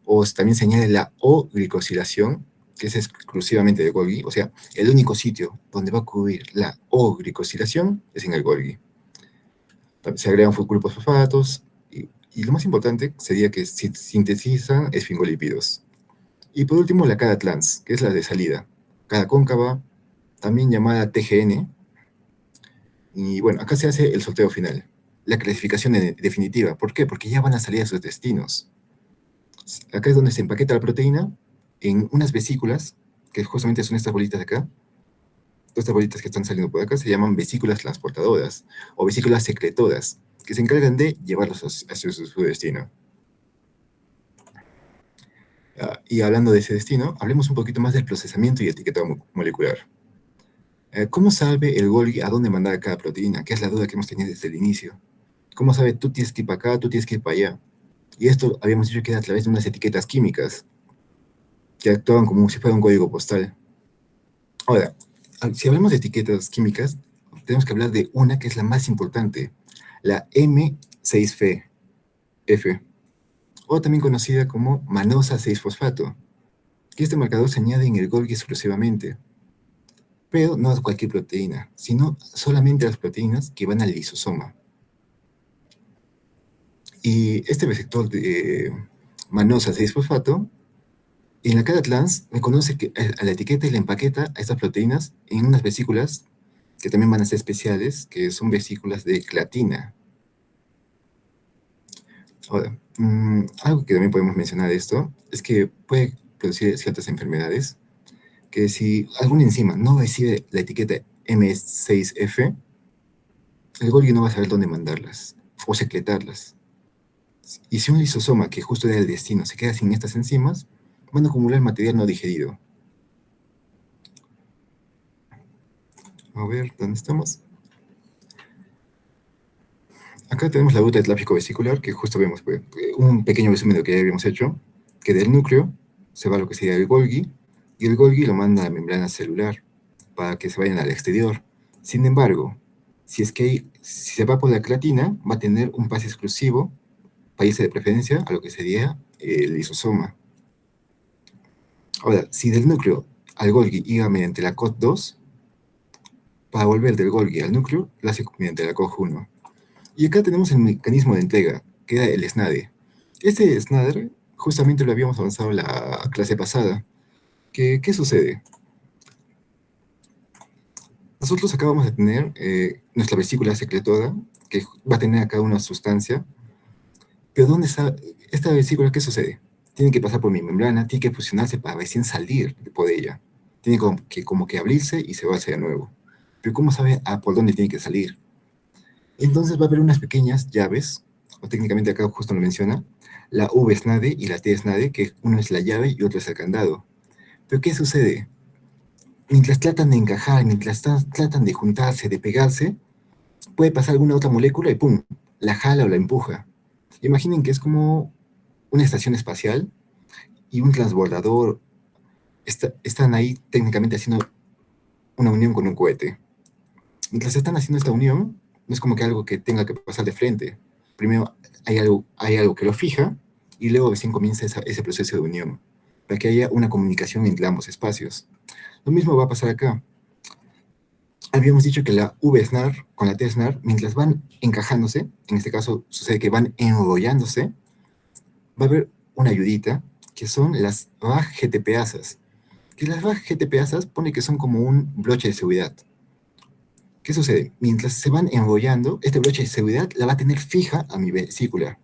o también se añade la O-glicosilación, que es exclusivamente de Golgi, o sea, el único sitio donde va a ocurrir la O-glicosilación es en el Golgi. Se agregan grupos fosfatos, y lo más importante sería que sintetizan esfingolípidos. Y por último, la cara trans, que es la de salida. Cara cóncava, también llamada TGN. Y bueno, acá se hace el sorteo final. La clasificación definitiva. ¿Por qué? Porque ya van a salir a sus destinos. Acá es donde se empaqueta la proteína en unas vesículas, que justamente son estas bolitas de acá. Todas estas bolitas que están saliendo por acá se llaman vesículas transportadoras o vesículas secretoras, que se encargan de llevarlos hacia su destino. Y hablando de ese destino, hablemos un poquito más del procesamiento y etiquetado molecular. ¿Cómo sabe el Golgi a dónde mandar cada proteína? Que es la duda que hemos tenido desde el inicio. ¿Cómo sabe tú tienes que ir para acá, tú tienes que ir para allá? Y esto habíamos dicho que era a través de unas etiquetas químicas que actúan como si fuera un código postal. Ahora, si hablamos de etiquetas químicas, tenemos que hablar de una que es la más importante, la M6F, o también conocida como manosa 6-fosfato, que este marcador se añade en el Golgi exclusivamente, pero no a cualquier proteína, sino solamente a las proteínas que van al lisosoma. Y este receptor de manosa 6-fosfato, en la cara trans, reconoce que a la etiqueta y la empaqueta a estas proteínas en unas vesículas que también van a ser especiales, que son vesículas de clatina. Ahora, algo que también podemos mencionar de esto es que puede producir ciertas enfermedades, que si alguna enzima no recibe la etiqueta M6F, el Golgi no va a saber dónde mandarlas o secretarlas. Y si un lisosoma, que justo era el destino, se queda sin estas enzimas, van a acumular material no digerido. A ver, ¿dónde estamos? Acá tenemos la ruta de tráfico vesicular, que justo vemos pues, un pequeño resumen de lo que ya habíamos hecho, que del núcleo se va a lo que sería el Golgi, y el Golgi lo manda a la membrana celular para que se vayan al exterior. Sin embargo, si se va por la creatina, va a tener un pase exclusivo, país de preferencia, a lo que sería el lisosoma. Ahora, si del núcleo al Golgi iba mediante la COT2, para volver del Golgi al núcleo, lo hace mediante la COT1. Y acá tenemos el mecanismo de entrega, que era el SNADE. Este SNADE justamente lo habíamos avanzado en la clase pasada. ¿Qué sucede? Nosotros acabamos de tener nuestra vesícula secretora, que va a tener acá una sustancia, pero ¿dónde está esta vesícula? ¿Qué sucede? Tiene que pasar por mi membrana, tiene que fusionarse para recién salir por ella. Tiene como que abrirse y se va hacia de nuevo. Pero ¿cómo sabe por dónde tiene que salir? Entonces va a haber unas pequeñas llaves, o técnicamente acá justo lo menciona, la V-SNADE y la T-SNADE, que uno es la llave y otro es el candado. Pero ¿qué sucede? Mientras tratan de encajar, mientras tratan de juntarse, de pegarse, puede pasar alguna otra molécula y ¡pum!, la jala o la empuja. Imaginen que es como una estación espacial y un transbordador están ahí técnicamente haciendo una unión con un cohete. Mientras están haciendo esta unión, no es como que algo que tenga que pasar de frente. Primero hay algo que lo fija y luego recién comienza ese proceso de unión, para que haya una comunicación entre ambos espacios. Lo mismo va a pasar acá. Habíamos dicho que la V-SNAR con la T-SNAR, mientras van encajándose, en este caso sucede que van enrollándose, va a haber una ayudita, que son las VAG GTPasas. Que las VAG GTPasas pone que son como un broche de seguridad. ¿Qué sucede? Mientras se van enrollando, este broche de seguridad la va a tener fija a mi vesícula.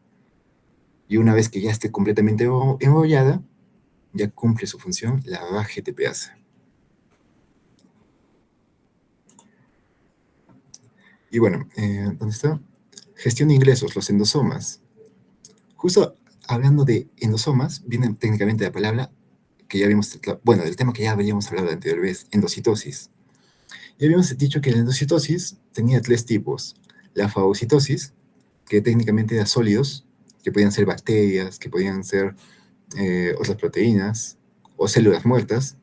Y una vez que ya esté completamente enrollada, ya cumple su función la VAG GTPasa. Y bueno, ¿dónde está? Gestión de ingresos, los endosomas. Justo hablando de endosomas, viene técnicamente la palabra que ya habíamos, bueno, del tema que ya habíamos hablado la anterior vez, endocitosis. Y habíamos dicho que la endocitosis tenía tres tipos. La fagocitosis, que técnicamente era sólidos, que podían ser bacterias, que podían ser otras proteínas, o células muertas,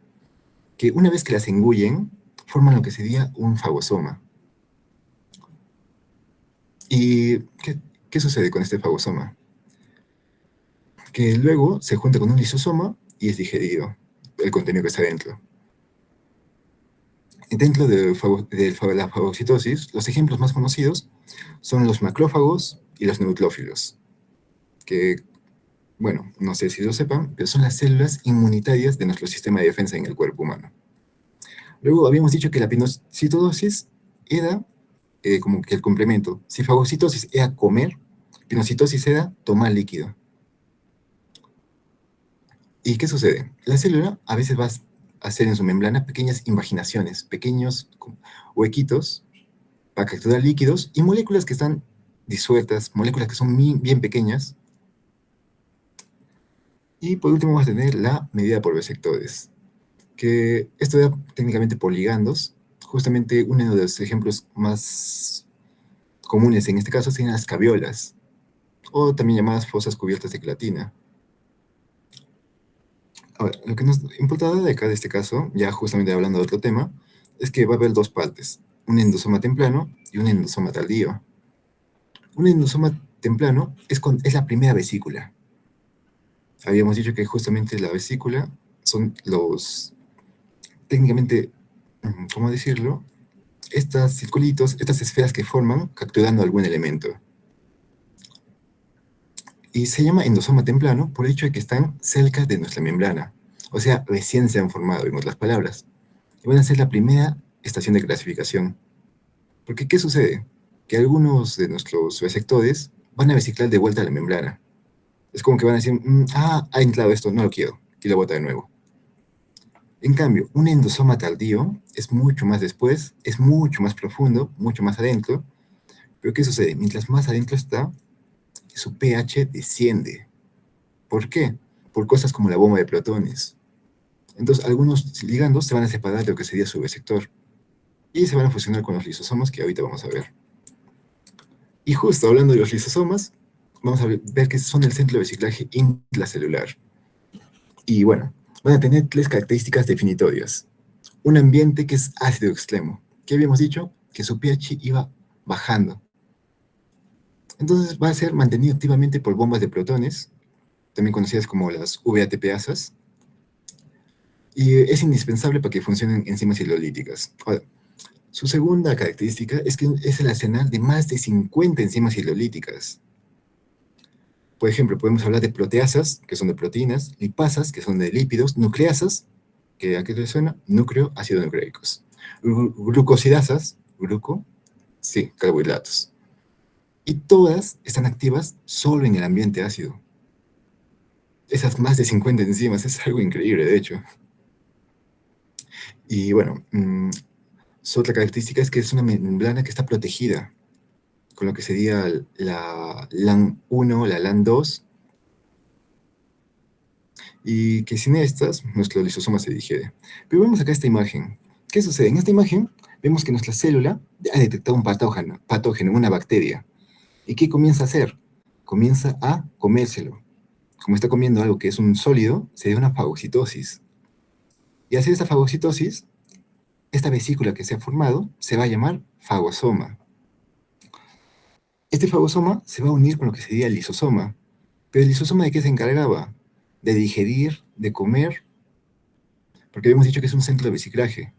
que una vez que las engullen, forman lo que sería un fagosoma. ¿Y qué sucede con este fagosoma? Que luego se junta con un lisosoma y es digerido el contenido que está dentro. Dentro de la fagocitosis, los ejemplos más conocidos son los macrófagos y los neutrófilos, que, bueno, no sé si lo sepan, pero son las células inmunitarias de nuestro sistema de defensa en el cuerpo humano. Luego habíamos dicho que la pinocitosis era como que el complemento. Si fagocitosis era comer, pinocitosis era tomar líquido. ¿Y qué sucede? La célula a veces va a hacer en su membrana pequeñas invaginaciones, pequeños huequitos para capturar líquidos y moléculas que están disueltas, moléculas que son bien pequeñas. Y por último vamos a tener la medida por vesectores, que esto da técnicamente por ligandos. Justamente uno de los ejemplos más comunes en este caso serían las caviolas, o también llamadas fosas cubiertas de queratina. Ahora, lo que nos importa de acá de este caso, ya justamente hablando de otro tema, es que va a haber dos partes, un endosoma temprano y un endosoma tardío. Un endosoma temprano es la primera vesícula. Habíamos dicho que justamente la vesícula son los, técnicamente, ¿cómo decirlo? Estos circulitos, estas esferas que forman capturando algún elemento. Y se llama endosoma temprano por el hecho de que están cerca de nuestra membrana. O sea, recién se han formado, en otras palabras. Y van a ser la primera estación de clasificación. Porque, ¿qué sucede? Que algunos de nuestros receptores van a reciclar de vuelta a la membrana. Es como que van a decir, ha entrado esto, no lo quiero, y lo bota de nuevo. En cambio, un endosoma tardío es mucho más después, es mucho más profundo, mucho más adentro. Pero ¿qué sucede? Mientras más adentro está, su pH desciende. ¿Por qué? Por cosas como la bomba de protones. Entonces, algunos ligandos se van a separar de lo que sería su receptor y se van a fusionar con los lisosomas que ahorita vamos a ver. Y justo hablando de los lisosomas, vamos a ver que son el centro de reciclaje intracelular. Y bueno, van a tener tres características definitorias. Un ambiente que es ácido extremo. ¿Qué habíamos dicho? Que su pH iba bajando. Entonces va a ser mantenido activamente por bombas de protones, también conocidas como las VATPasas, y es indispensable para que funcionen enzimas hidrolíticas. Ahora, su segunda característica es que es el arsenal de más de 50 enzimas hidrolíticas. Por ejemplo, podemos hablar de proteasas, que son de proteínas, lipasas, que son de lípidos, nucleasas, que ¿a qué te suena? Núcleo, ácidos nucleicos. Glucosidasas, sí, carbohidratos. Y todas están activas solo en el ambiente ácido. Esas más de 50 enzimas, es algo increíble, de hecho. Y bueno, su otra característica es que es una membrana que está protegida, con lo que sería la LAN1, la LAN2, y que sin estas, nuestro lisosoma se digiere. Pero vemos acá esta imagen. ¿Qué sucede? En esta imagen vemos que nuestra célula ha detectado un patógeno, una bacteria. ¿Y qué comienza a hacer? Comienza a comérselo. Como está comiendo algo que es un sólido, se da una fagocitosis. Y al hacer esta fagocitosis, esta vesícula que se ha formado se va a llamar fagosoma. Este fagosoma se va a unir con lo que sería el lisosoma. ¿Pero el lisosoma de qué se encargaba? De digerir, de comer, porque habíamos dicho que es un centro de reciclaje.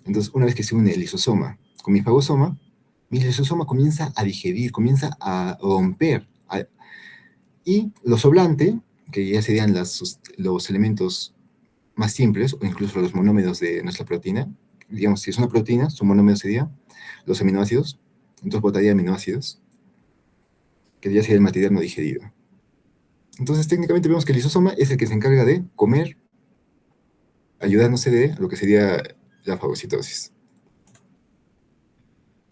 Entonces, una vez que se une el lisosoma con mi lisosoma comienza a digerir, comienza a romper. Y lo sobrante, que ya serían los elementos más simples, o incluso los monómeros de nuestra proteína, digamos, si es una proteína, su monómero sería los aminoácidos, entonces botaría aminoácidos, que ya sería el material no digerido. Entonces, técnicamente vemos que el lisosoma es el que se encarga de comer, ayudándose de lo que sería la fagocitosis.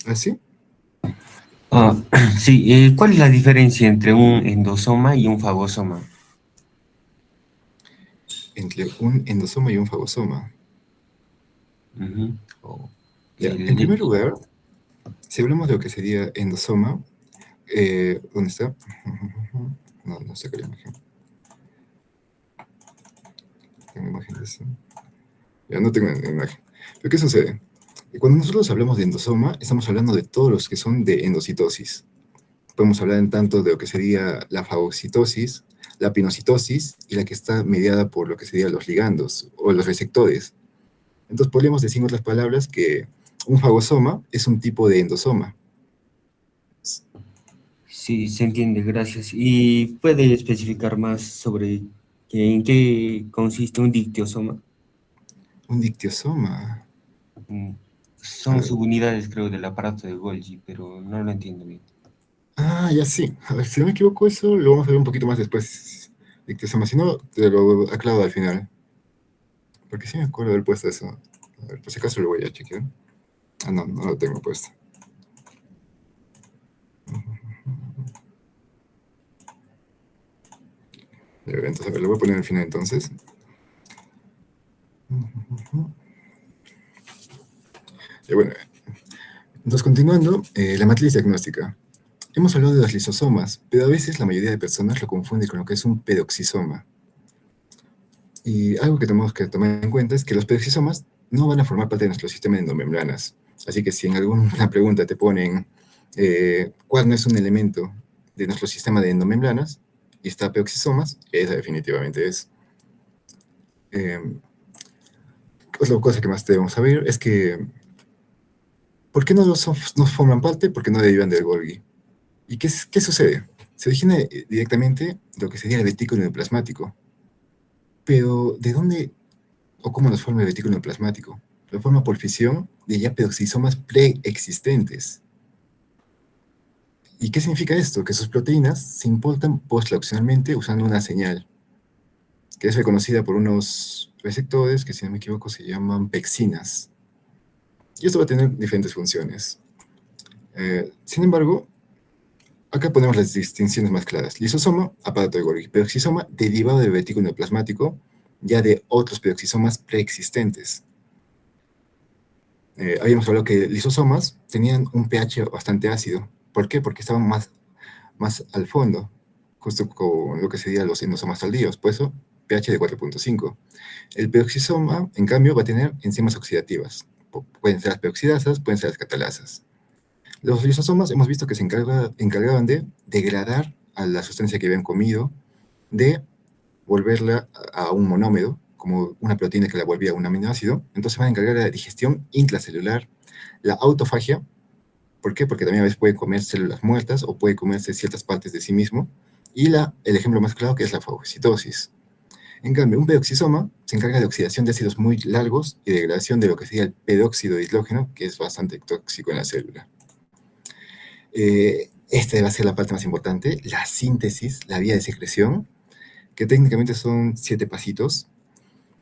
¿Así? Ah, sí, ¿cuál es la diferencia entre un endosoma y un fagosoma? Entre un endosoma y un fagosoma. Ujú. O Ya, en primer el- lugar, si hablamos de lo que sería endosoma, ¿dónde está? No, no sé qué imagen. Tengo imagen de eso. Ya no tengo imagen. ¿Pero qué sucede? Cuando nosotros hablamos de endosoma, estamos hablando de todos los que son de endocitosis. Podemos hablar en tanto de lo que sería la fagocitosis, la pinocitosis y la que está mediada por lo que serían los ligandos o los receptores. Entonces podríamos decir en otras palabras que un fagosoma es un tipo de endosoma. sí, se entiende, gracias. ¿Y puede especificar más sobre en qué consiste un dictiosoma? Un dictiosoma. Mm, A Son ver. subunidades, creo, del aparato de Golgi, pero no lo entiendo bien. Ah, ya sí. A ver, si no me equivoco, eso lo vamos a ver un poquito más después. Dictiosoma. Si no, te lo aclaro al final. Porque sí me acuerdo de haber puesto eso. A ver, por si acaso lo voy a chequear. Ah, no, no lo tengo puesto. Ya, entonces, a ver, lo voy a poner al final entonces. Y bueno, entonces continuando, la matriz diagnóstica. Hemos hablado de los lisosomas, pero a veces la mayoría de personas lo confunde con lo que es un peroxisoma. Y algo que tenemos que tomar en cuenta es que los peroxisomas no van a formar parte de nuestro sistema de endomembranas. Así que si en alguna pregunta te ponen cuál no es un elemento de nuestro sistema de endomembranas, y está peroxisomas, esa definitivamente es. Eh, Otra cosa que más debemos saber es que, ¿por qué no forman parte? Porque no derivan del Golgi. ¿Y qué sucede? Se origina directamente lo que sería el retículo endoplasmático. Pero, ¿de dónde o cómo nos forma el retículo endoplasmático? Lo forma por fisión de ya peroxisomas preexistentes. ¿Y qué significa esto? Que sus proteínas se importan postlaxionalmente usando una señal, que es reconocida por unos receptores que, si no me equivoco, se llaman pexinas. Y esto va a tener diferentes funciones. Sin embargo, acá ponemos las distinciones más claras. Lisosoma, aparato de Golgi. Peroxisoma, derivado del retículo endoplasmático, ya de otros peroxisomas preexistentes. Habíamos hablado que lisosomas tenían un pH bastante ácido. ¿Por qué? Porque estaban más al fondo, justo con lo que serían los endosomas tardíos, por eso pH de 4.5. El peroxisoma, en cambio, va a tener enzimas oxidativas. Pueden ser las peroxidasas, pueden ser las catalasas. Los lisosomas hemos visto que se encargaban de degradar a la sustancia que habían comido, de volverla a un monómero, como una proteína que la volvía a un aminoácido. Entonces van a encargar de la digestión intracelular, la autofagia. ¿Por qué? Porque también a veces puede comer células muertas o puede comerse ciertas partes de sí mismo. Y el ejemplo más claro que es la fagocitosis. En cambio, un peroxisoma se encarga de oxidación de ácidos muy largos y degradación de lo que sería el peróxido de hidrógeno, que es bastante tóxico en la célula. Esta va a ser la parte más importante, la síntesis, la vía de secreción, que técnicamente son 7 pasitos.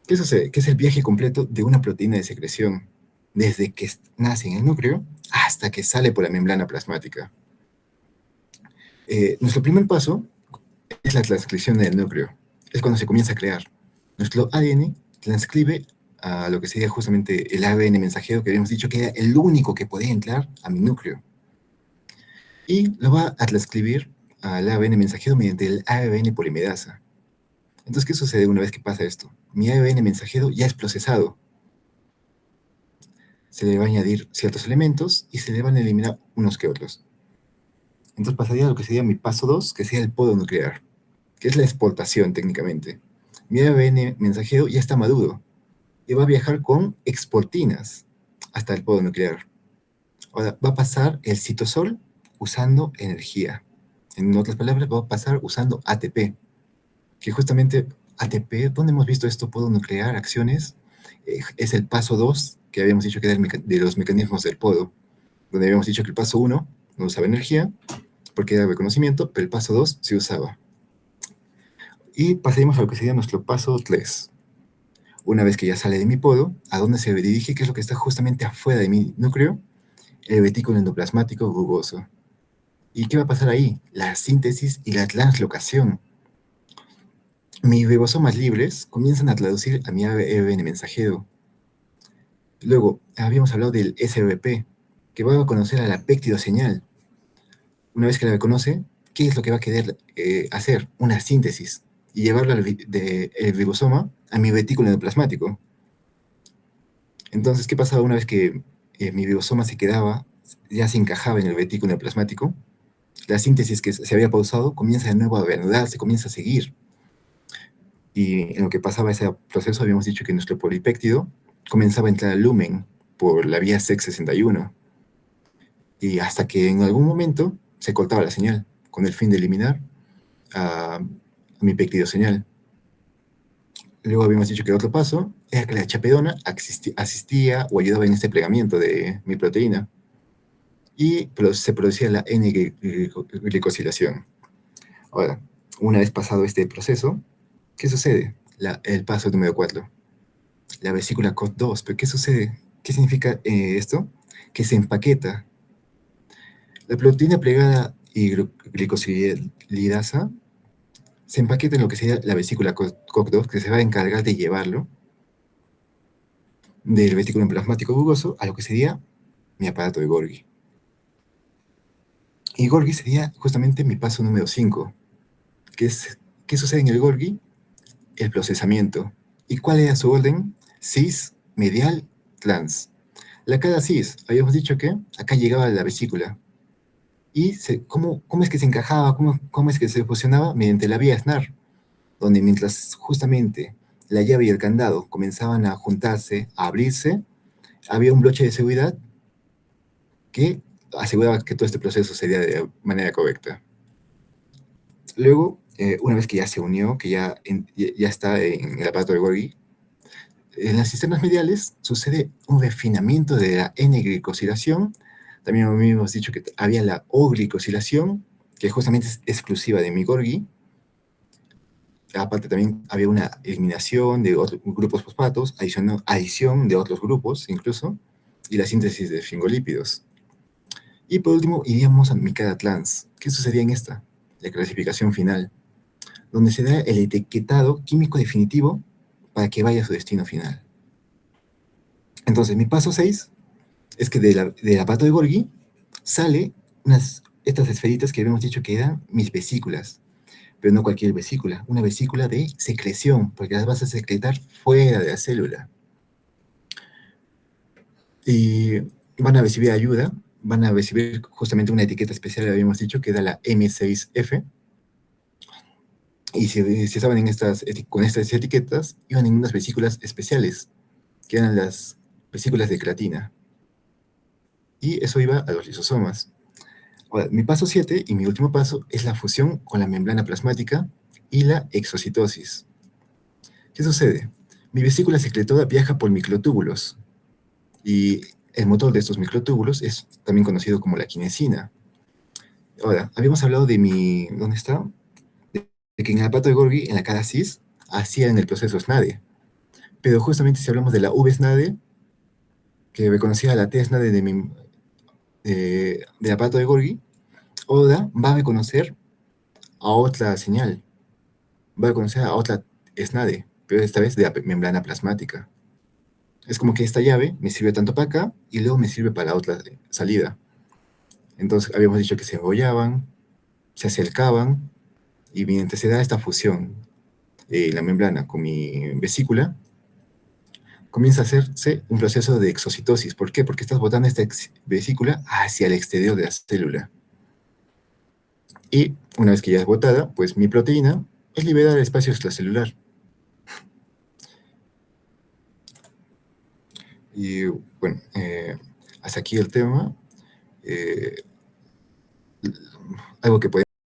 ¿Qué sucede? Que es el viaje completo de una proteína de secreción, desde que nace en el núcleo hasta que sale por la membrana plasmática. Nuestro primer paso es la transcripción del núcleo. Es cuando se comienza a crear. Nuestro ADN transcribe a lo que sería justamente el ARN mensajero que habíamos dicho que era el único que podía entrar a mi núcleo. Y lo va a transcribir al ARN mensajero mediante el ARN polimerasa. Entonces, ¿qué sucede una vez que pasa esto? Mi ARN mensajero ya es procesado. se le va a añadir ciertos elementos y se le van a eliminar unos que otros. Entonces pasaría a lo que sería mi paso 2, que sería el podo nuclear, que es la exportación técnicamente. Mi ADN mensajero ya está maduro y va a viajar con exportinas hasta el podo nuclear. Ahora, va a pasar el citosol usando energía. En otras palabras, va a pasar usando ATP, que justamente ATP, ¿dónde hemos visto esto? Podo nuclear, acciones, es el paso 2, que habíamos dicho que era de los mecanismos del podo, donde habíamos dicho que el paso 1 no usaba energía, porque era reconocimiento, pero el paso 2 sí usaba. Y pasaremos a lo que sería nuestro paso 3. Una vez que ya sale de mi podo, ¿a dónde se dirige? ¿Qué es lo que está justamente afuera de mi núcleo? El retículo endoplasmático rugoso. ¿Y qué va a pasar ahí? La síntesis y la translocación. Mis ribosomas libres comienzan a traducir a mi ARN mensajero. Luego, habíamos hablado del SRP, que va a conocer a la péptidoseñal. Una vez que la reconoce, ¿qué es lo que va a querer hacer? Una síntesis y llevarla del ribosoma a mi retículo endoplasmático. Entonces, ¿qué pasaba una vez que mi ribosoma se quedaba, ya se encajaba en el retículo endoplasmático? La síntesis que se había pausado comienza de nuevo a reanudarse, comienza a seguir. Y en lo que pasaba ese proceso, habíamos dicho que nuestro polipéptido comenzaba a entrar al lumen por la vía SEC61. Y hasta que en algún momento se cortaba la señal, con el fin de eliminar a mi peptidoseñal. Luego habíamos dicho que el otro paso era que la chapedona asistía o ayudaba en este plegamiento de mi proteína. Y se producía la N-glicosilación. Ahora, una vez pasado este proceso, ¿qué sucede? El paso número 4, la vesícula COT2. ¿Pero qué sucede? ¿Qué significa esto? Que se empaqueta. La proteína plegada y glicosilidasa se empaqueta en lo que sería la vesícula COT2, que se va a encargar de llevarlo del vesículo plasmático rugoso a lo que sería mi aparato de Golgi. Y Golgi sería justamente mi paso número 5, que es, ¿qué sucede en el Golgi? El procesamiento. ¿Y cuál era su orden? Cis, medial, trans. La cara cis, habíamos dicho que acá llegaba la vesícula. ¿Y cómo es que se encajaba? ¿Cómo es que se fusionaba? Mediante la vía SNAR, donde mientras justamente la llave y el candado comenzaban a juntarse, a abrirse, había un bloque de seguridad que aseguraba que todo este proceso sería de manera correcta. Luego, una vez que ya se unió, que ya está en el aparato de Golgi, en las cisternas mediales sucede un refinamiento de la N-glicosilación. También hemos dicho que había la O-glicosilación, que justamente es exclusiva de mi Golgi. Aparte también había una eliminación de otros grupos fosfatos, adición de otros grupos incluso, y la síntesis de fingolípidos. Y por último, iríamos a mi cara trans. ¿Qué sucedía en esta? La clasificación final, donde se da el etiquetado químico definitivo para que vaya a su destino final. Entonces, mi paso 6 es que del aparato de Golgi sale estas esferitas que habíamos dicho que eran mis vesículas, pero no cualquier vesícula, una vesícula de secreción, porque las vas a secretar fuera de la célula. Y van a recibir ayuda, van a recibir justamente una etiqueta especial, habíamos dicho, que da la M6F. Y si estaban con estas etiquetas, iban en unas vesículas especiales, que eran las vesículas de creatina. Y eso iba a los lisosomas. Ahora, mi paso 7 y mi último paso es la fusión con la membrana plasmática y la exocitosis. ¿Qué sucede? Mi vesícula secretora viaja por microtúbulos y el motor de estos microtúbulos es también conocido como la quinesina. Ahora, habíamos hablado de ¿dónde está? De que en el aparato de Golgi, en la cara cis, hacían el proceso SNADE. Pero justamente si hablamos de la V-SNADE, que reconocía la T-SNADE del aparato de Golgi, Oda va a reconocer a otra señal, va a reconocer a otra SNADE, pero esta vez de la membrana plasmática. Es como que esta llave me sirve tanto para acá y luego me sirve para la otra salida. Entonces habíamos dicho que se enrollaban, se acercaban, y mientras se da esta fusión, la membrana con mi vesícula, comienza a hacerse un proceso de exocitosis. ¿Por qué? Porque estás botando esta vesícula hacia el exterior de la célula. Y una vez que ya es botada, pues mi proteína es liberada al espacio extracelular. Y bueno, hasta aquí el tema. Algo que podemos